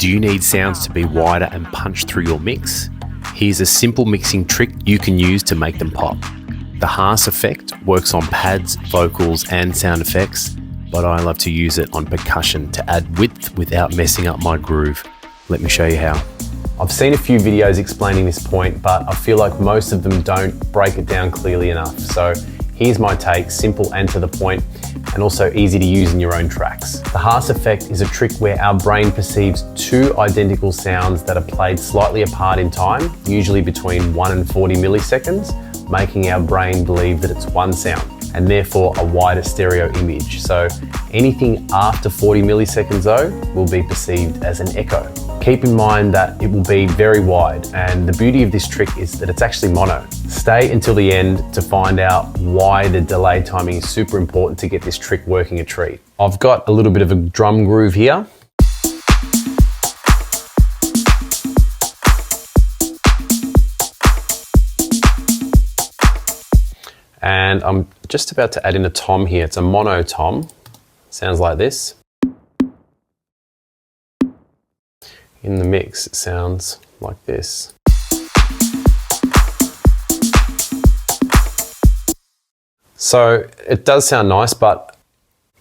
Do you need sounds to be wider and punch through your mix? Here's a simple mixing trick you can use to make them pop. The Haas Effect works on pads, vocals and sound effects, but I love to use it on percussion to add width without messing up my groove. Let me show you how. I've seen a few videos explaining this point, but I feel like most of them don't break it down clearly enough. So here's my take, simple and to the point, and also easy to use in your own tracks. The Haas Effect is a trick where our brain perceives two identical sounds that are played slightly apart in time, usually between 1 and 40 milliseconds, making our brain believe that it's one sound, and therefore a wider stereo image. So anything after 40 milliseconds though will be perceived as an echo. Keep in mind that it will be very wide, and the beauty of this trick is that it's actually mono. Stay until the end to find out why the delay timing is super important to get this trick working a treat. I've got a little bit of a drum groove here. And I'm just about to add in a tom here. It's a mono tom. Sounds like this. In the mix, it sounds like this. So it does sound nice, but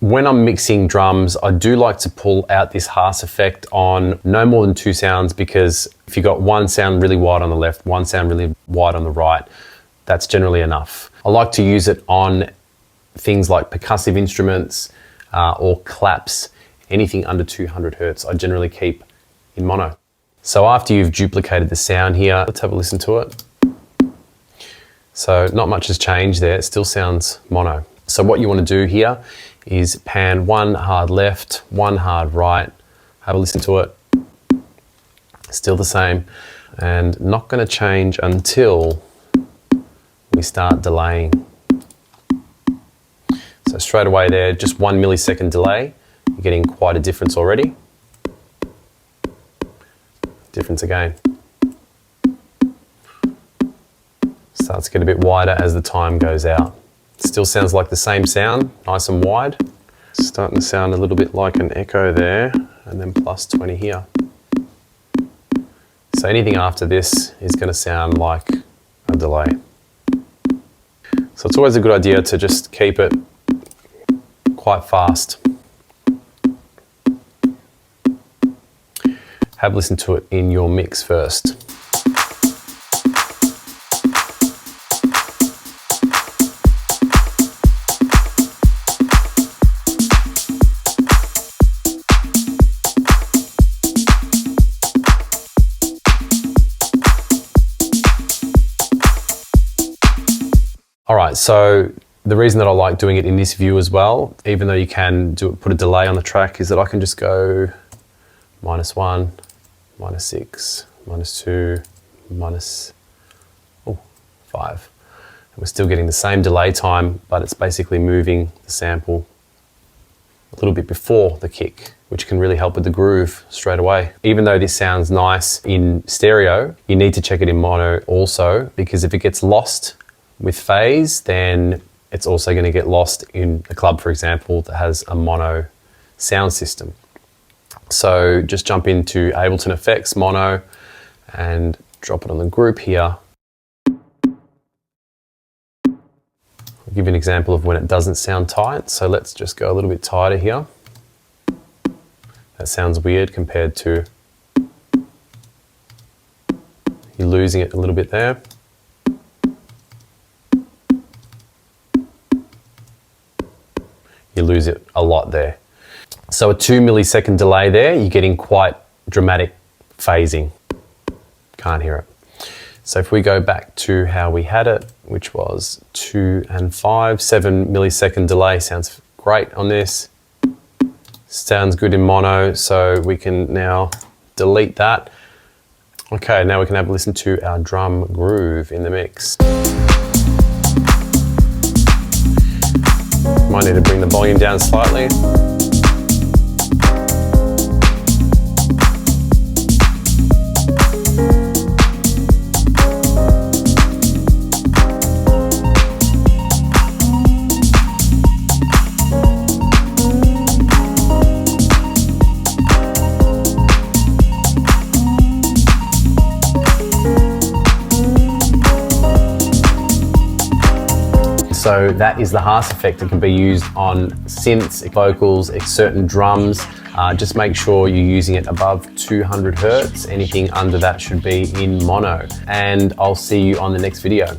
when I'm mixing drums, I do like to pull out this Haas Effect on no more than 2 sounds, because if you've got one sound really wide on the left, one sound really wide on the right, that's generally enough. I like to use it on things like percussive instruments or claps, anything under 200 Hertz, I generally keep in mono. So after you've duplicated the sound here, let's have a listen to it. So not much has changed there, it still sounds mono. So what you want to do here is pan one hard left, one hard right, have a listen to it. Still the same, and not going to change until we start delaying. So straight away there, just 1 millisecond delay, you're getting quite a difference already. Difference again. Starts to get a bit wider as the time goes out. Still sounds like the same sound, nice and wide. Starting to sound a little bit like an echo there, and then plus 20 here. So anything after this is going to sound like a delay. So it's always a good idea to just keep it quite fast. Have a listen to it in your mix first. All right, so the reason that I like doing it in this view as well, even though you can put a delay on the track, is that I can just go -1, -6, -2, -5. And we're still getting the same delay time, but it's basically moving the sample a little bit before the kick, which can really help with the groove straight away. Even though this sounds nice in stereo, you need to check it in mono also, because if it gets lost with phase, then it's also going to get lost in a club, for example, that has a mono sound system. So just jump into Ableton Effects, mono, and drop it on the group here. I'll give you an example of when it doesn't sound tight. So let's just go a little bit tighter here. That sounds weird compared to, you're losing it a little bit there. You lose it a lot there. So a 2 millisecond delay there, you're getting quite dramatic phasing. Can't hear it. So if we go back to how we had it, which was 2 and 5, 7 millisecond delay sounds great on this. Sounds good in mono, so we can now delete that. Okay, now we can have a listen to our drum groove in the mix. Might need to bring the volume down slightly. So that is the Haas Effect. It can be used on synths, vocals, certain drums. Just make sure you're using it above 200 Hertz. Anything under that should be in mono. And I'll see you on the next video.